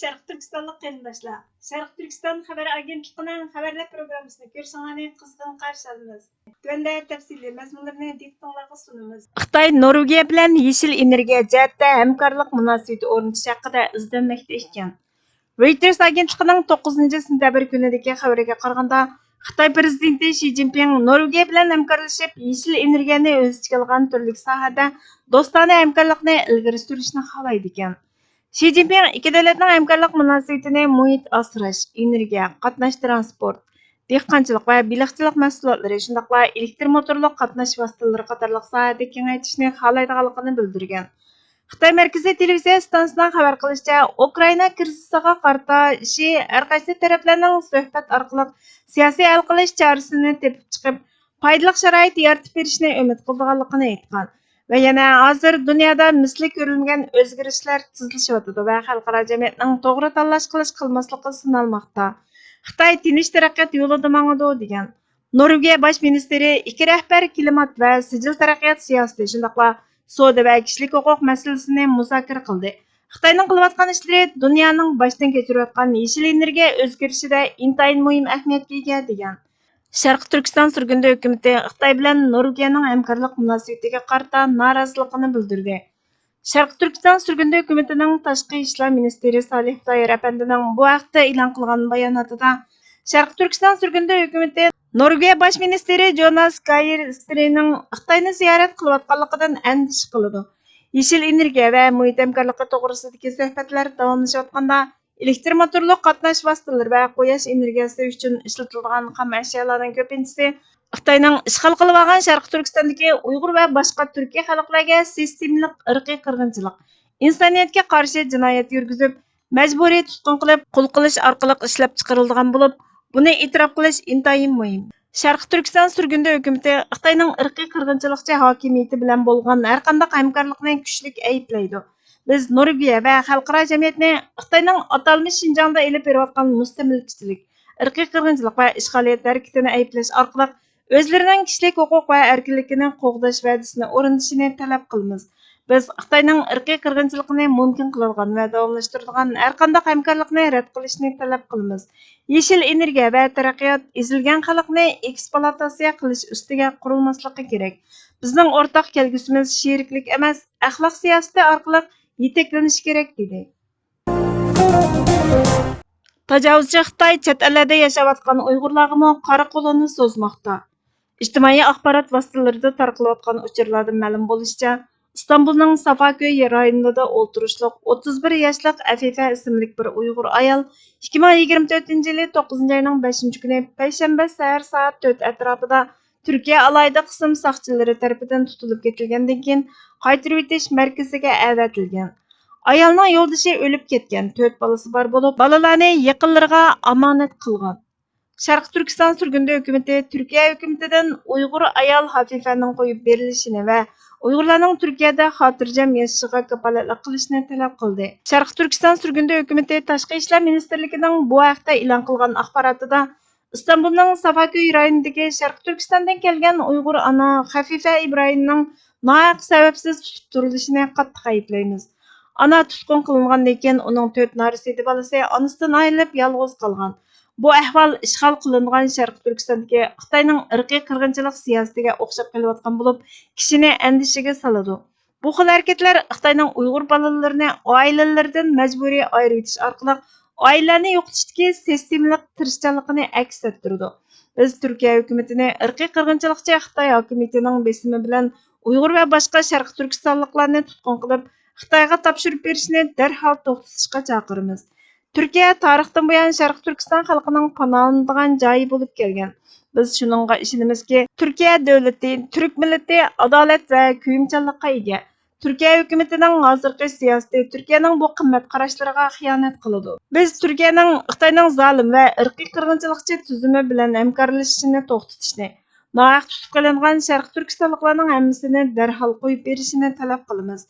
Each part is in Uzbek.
Şərq Türkistanlıq qərindaşlar. Şərq Türkistan xəbər agentliğinin xəbərlər proqramısını görüşünüzü qızğın qarşı alırıq. Tövəndə təfsili məzmunlarını diqqətinizə sunumuz. Xitay Norvegiya bilan yeşil energiya cəhətdə həmkarlıq münasibəti o'rnatish haqida izlanmoqda ekan. Reuters agentliğinin 9 sentyabr günüdəki xəbəriga qaraganda, Xitay prezidenti Xi Jinping Norvegiya bilan həmkarlaşıb yeşil energiyani o'z ichiga olgan turli sohada do'stona hamkorlikni ilgari surishni xohlaydi ekan. Xi Jinping ikki davlatning hamkorlik munosabatini muhit asrash, energiya, qatnash transport, dehqonchilik va baliqchilik mahsulotlari, shundaqla elektr motorli qatnash vositalari qatorliq sohada kengaytirishni xohlaydiganligini bildirgan. Xitoy Markaziy televiziya stansiyasining xabar qilishicha, Ukraina krizisiga qarta Xi har qaysi taraflarning suhbat orqali siyosiy hal qilish chorasini tepib chiqib, foydali sharoit yaratib berishni umid qilganligini aytgan. Ve yana hozir dunyoda misli ko'rilmagan o'zgarishlar tizilishyotidi va xalqaro jamiyatning to'g'ri tanlash qilmasligi sinalmoqda. Xitoy tinch taraqqiyot yo'lida mangadi degan. Norvegiya bosh ministri ikki rahbar klimat va sijil taraqqiyot siyosati, shundaqla savdo va kishilik huquq masalasini muzokara qildi. Xitoyning qilayotgan ishlari dunyoning boshdan kechirayotgan yeshil energiya o'zgarishida intayin muhim ahamiyatga ega degan. Şərq Türkistan sürgündə hökuməti Xitay bilan Norvegiyaning hamkorlik munosabatiga qarta noroziligini bildirdi. Şərq Türkistan sürgündə hökumətinin tashqi ishlar ministri Salih Tayyar Əfəndining bu haqda e'lon qilgan bayonotida Şərq Türkistan sürgündə hökuməti Norvegiya bosh ministri Jonas Gahr Størening Xitoyni ziyorat qilayotganligidan andish qiladi. Yeşil energiya va muhit hamkorligi to'g'risidagi suhbatlar davomlashayotganda elektr motorli qatnash vositalari va quyosh energiyasi uchun ishlatiladigan xom ashyolarning ko'pinchisi Xitoyning ishg'ol qilib olgan Sharq Turkistondagi Uyg'ur va boshqa turkiy xalqlarga sistemlik irqiy qirg'inchilik, insoniyatga qarshi jinoyat yurgizib, majburiy tutqun qilib, qul qilish orqali ishlab chiqarilgan bo'lib, buni e'tirof qilish intayin muhim. Sharq Turkiston sürgündə hökuməti Xitoyning irqiy qirg'inchilikchi hokimiyati bilan bo'lgan har qanday hamkorlikni kuchlik ayblaydi. Biz Norvegiya va xalqaro jamiyatni Xitoyning atalmish Şinjanda elib berayotgan mustamlikachilik, irqiy qirg'inchilik va ishg'oliyat harakatini ayblash orqali o'zlarining kishilik huquq va erkinlikini qo'g'dash va'dasini o'rnatishini talab qilamiz. Biz Xitoyning irqiy qirg'inchiligini mumkin qiladigan va davomlashtiradigan har qanday hamkorlikni rad qilishni talab qilamiz. Yeşil energiya va taraqqiyot ezilgan xalqni eksploatatsiya qilish ustiga qurilmasligi kerak. Bizning o'rtaq kelgusimiz sheriklik emas, axloq siyosati orqali yeteklanish kerak dedi. Tajovuzchi Xitoy chet ellarda yashayotgan Uyg'urlarga qora qo'lini so'zmoqda. Ijtimoiy axborot vositalarida tarqalayotgan uchurlardan ma'lum bo'lishicha, İstanbulning Safaköy rayonida o'ltirishliq 31 yoshlik Afifa ismli bir Uyg'ur ayol 2024-yili 9-oyning 5-kuni payshanba sahar soat 4 atrofida Türkiye alayda qism soqchilari tarafidan tutilib ketilgandan keyin qaytarib o'tish markaziga avatilgan. Ayolning yo'ldoshi o'lib ketgan, 4 bolasi bor bo'lib, bolalarni yaqinlariga omonat qilgan. Sharq Turkiston sürgündə hökuməti Türkiye hökumatidan Uyg'ur ayol Hafifaning qo'yib berilishini va Uyg'urlarning Turkiyada xotirjam yashashiga kafolatlik qilishni talab qildi. Sharq Turkiston sürgündə hökuməti Tashqi ishlar ministrligining bu haqda e'lon qilgan axborotida İstanbulning Safaköy rayonidagi Sharq Turkistondan kelgan Uyg'ur ana Hafifa Ibrohimning nohaq sababsiz tutib turilishini qattiq ayblaymiz. Ana tutqun qilingandan keyin uning 4 narsidi bolasi onasidan ayrilib yolg'iz qolgan. Bu ahvol ishg'ol qilingan Sharq Turkistondagi Xitoyning irqiy qirg'inchilik siyosatiga o'xshab kelayotgan bo'lib, kishini andishiga soladi. Bu xil harakatlar Xitoyning Uyg'ur bolalarini oilalaridan majburiy ayirib etish orqali oilalarni yo'qotishdagi sistemlik tirishchanligini aks ettirdi. Biz Turkiya hukumatini irqiy qirg'inchilikchi Xitoy hokimiyatining besimi bilan Uyg'ur va boshqa Sharq Turkistonliklarni tutqun qilib, Xitoyga topshirib berishni darhol to'xtatishga chaqiramiz. Türkiye tarixdan buyon Sharq Turkiston xalqining panolanadigan joyi bo'lib kelgan. Biz shuningga ishonamizki, Türkiye davlati, Türk millati adolat va kuyimchanlikqa ega. Türkiye hukumatining hozirgi siyosati Turkiyaning bu qimmat qarashlariga xiyonat qiladi. Biz Turkiyaning Xitoyning zolim va irqiy qirg'inchilikchi tuzumi bilan hamkorlashishini to'xtatishni, nohaq tutib qilingan Sharq Turkistonliklarning hammasini darhol qo'yib berishini talab qilamiz.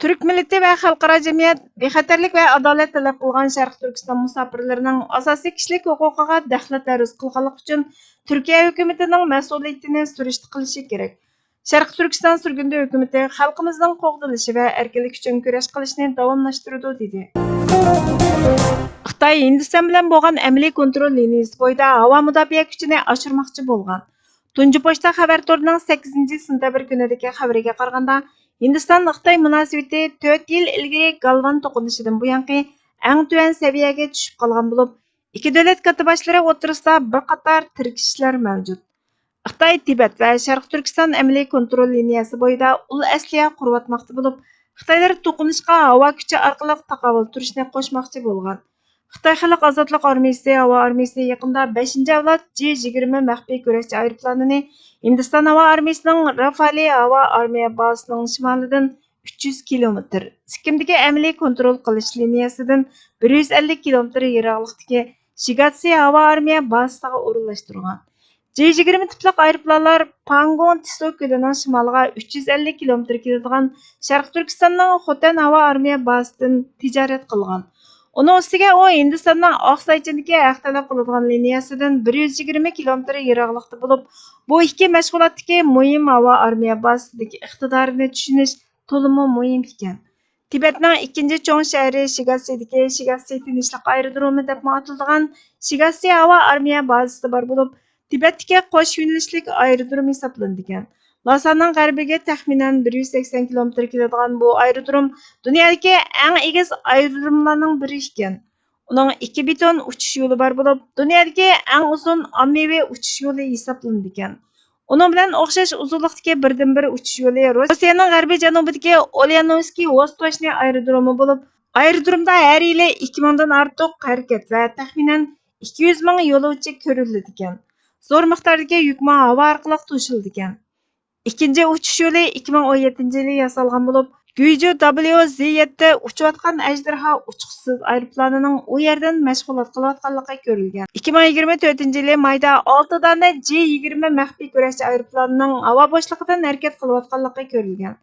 Türk millati va xalqaro jamiyat bexatarlik va adolat talab qilgan Sharq Turkiston musofirlarining asosiy kishilik huquqiga daxlat taruz qilganlik uchun Turkiya hukumatining mas'uliyatini surishti qilishi kerak. Sharq Turkiston sürgündə hökuməti xalqımızın qoğdılışı və erkinlik üçün kurash qilishni davomlashtiradi dedi. Xitoy Hindiston bilan bo'lgan amaliy kontrol liniyasi bo'yida havo mudofaa kuchini oshirmoqchi bo'lgan. Tunji pochta xabar torining 8-sentabr kunidagi xabariga qaraganda, Hindiston Xitoy munosabati 4 yil ilgari Galvan to'qinishidan buyangi eng tuvan saviyaga tushib qolgan bo'lib, ikki davlat kattaboshlari o'rtasida bir qator tirkishishlar mavjud. Xitoy Tibet va Sharq Turkiston amaliy kontrol liniyasi bo'yida ul asliya qurayotmoqda bo'lib, Xitoylar to'qinishga havo kuchi orqali taqobil turishni qo'shmoqchi bo'lgan. Xitoy Xalq Ozodlik armiyasi havo armiyasi yaqinda 5-avlod J-20 maxfiy kurashchi aeroplanini Hindiston havo armiyasining Rafale havo armiya bazasining shimolidan 300 kilometr, sikkimdagi amaliy kontrol qilish liniyasidan 150 kilometr yiroqlikdagi Shigatse havo armiya bazasiga o'rinlashtirgan. J-20 tipliq aeroplanlar Pangong Tiso ko'lining shimoliga 350 kilometr keladigan Sharq Turkistonning Xotan havo armiya bazasidan tijorat qilgan. Uning ustiga u Hindistonning Oqsaychindagi haq talab qiladigan liniyasidan 120 kilometr yiroqlikda bo'lib, bu ikki mashg'ulotdagi muhim havo armiya bazasidagi iqtidorini tushunish to'liq muhim ekan. Tibetning ikkinchi cho'ng shahri Shigatsedagi Shigatse tinchlik aerodromi deb ataladigan Shigatse havo armiya bazasi bor bo'lib, Tibetdagi qo'sh yo'nalishlik aerodrom hisoblanadigan. Lasanning g'arbiga taxminan 180 kilometr keladigan bu aerodrom dunyodagi eng egiz aerodromlarning biri ekan. Uning 2 beton uchish yo'li bor bo'lib, dunyodagi eng uzun ommaviy uchish yo'li hisoblanadigan. Uning bilan o'xshash uzunlikdagi birdan-bir uchish yo'li Rossiyaning g'arbiy janubidagi Ulyanovskiy Vostochniy aerodromi bo'lib, aerodromda har yili 2000 dan ortiq harakat va taxminan 200 ming yo'lovchi ko'riladigan. Zo'r miqdordagi yukma havo orqali to'shiladigan. Ikkinchi uchish yo'li 2017-yili yasalgan bo'lib, Guizhou WZ-7 uchayotgan ajdarho uchiqsiz aeroplanining u yerdan mashg'ulot qilayotganligi ko'rilgan. 2024-yili mayda 6 dona J-20 maxfiy kurashchi aeroplanining havo bo'shlig'idan harakat qilayotganligi ko'rilgan.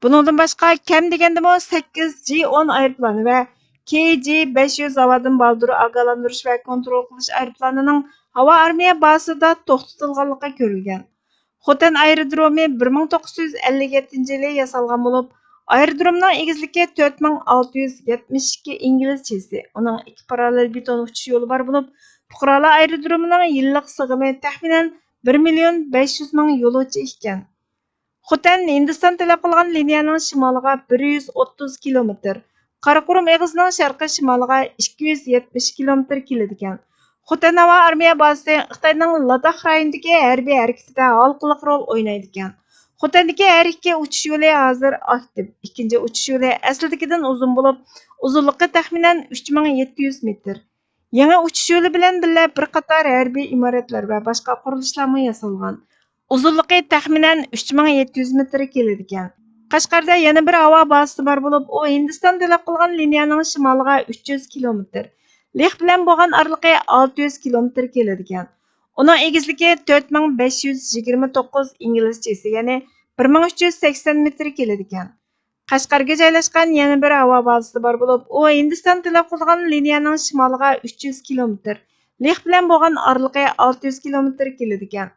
Buningdan boshqa kam degandimi 8 J-10 aeroplani va KJ-500 havodan baldur ogohlantirish va kontrol qilish aeroplanining havo armiya bazasida to'xtatilganligi ko'rilgan. Xotan aerodromi 1957-yili yasalgan bo'lib, aerodromning egizligi 4672 inglizchasi. Uning ikki parallel beton uchish yo'li bor bo'lib, fuqarolar aerodromining yillik sig'imi taxminan 1,500,000 yo'lovchi ekan. Xotan Hindiston talab qilgan liniyaning shimoliga 130 kilometr, Qaraqurum eg'izining sharqiy shimoliga 270 kilometr keladigan. Xotan havo armiya bazasi Xitoyning Ladakh rayonidagi harbiy harakatida halqalik rol o'ynaydi ekan. Xotandagi har ikki uchish yo'li hozir aktiv. Ikkinchi uchish yo'li aslidagidan uzun bo'lib, uzunligi taxminan 3700 metr. Yangi uchish yo'li bilan birga bir qator harbiy imoratlar va boshqa qurilishlar yasalgan. Uzunligi taxminan 3700 metr keladi ekan. Qashqarda yana bir havo bazasi bor bo'lib, u Hindiston talab qilgan liniyaning shimoliga 300 kilometr. Lex bilan bo'lgan oraliqi 600 kilometr keladi ekan. Uning egizligi 4529 inglizchasi, ya'ni 1380 metr keladi ekan. Qashqarga joylashgan yana bir havo bazasi bor bo'lib, u Hindiston talab qilgan liniyaning shimoliga 300 kilometr. Lex bilan bo'lgan oraliqi 600 kilometr keladi ekan.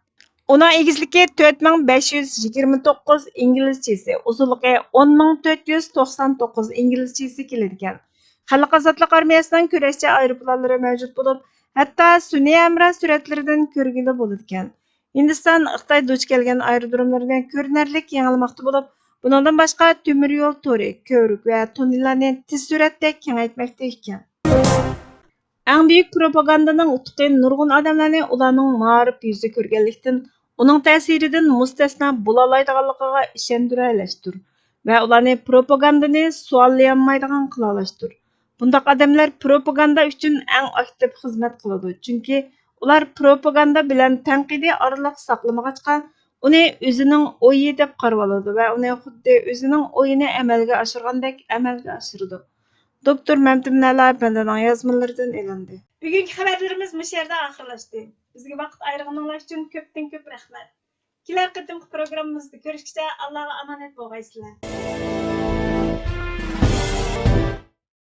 Uning egizligi 4529 inglizchasi, uzunligi 10499 inglizchasi keladi ekan. Xalq Ozodlik armiyasining kurashchi aeroplanlari mavjud bo'lib, hatto sun'iy amra suratlaridan ko'rgili bo'ladi ekan. Hindiston Xitoy duch kelgan aerodromlarni ko'rinarlik yangilmoqda bo'lib, bundan boshqa temir yo'l to'ri, ko'rik va tunnellarni tez suratda kengaytmoqda ekan. Eng buyuk propagandaning utuqi nurg'un odamlarni ularning ma'rif yuzi ko'rganlikdan, uning ta'siridan mustasno bo'laolmaydiganligiga ishontiralashdir va ularni propagandani suollaolmaydigan qilalashdir. Bundaq odamlar propaganda uchun eng aktiv xizmat qiladi, chunki ular propaganda bilan tanqidiy oraliq saqlamag'achqa uni o'zining o'yi deb qarab oladi va uni xuddi o'zining o'yini amalga oshirgandek amalga oshiradi. Doktor Mamtumnala Apandining yozmalaridan elandi. Bugungi xabarlarimiz bu yerda oxirlashdi. Bizga vaqt ayirganingiz uchun ko'p rahmat. Kelar qatimki programmamizda ko'rishguncha Allohga omonat bo'lgaysizlar.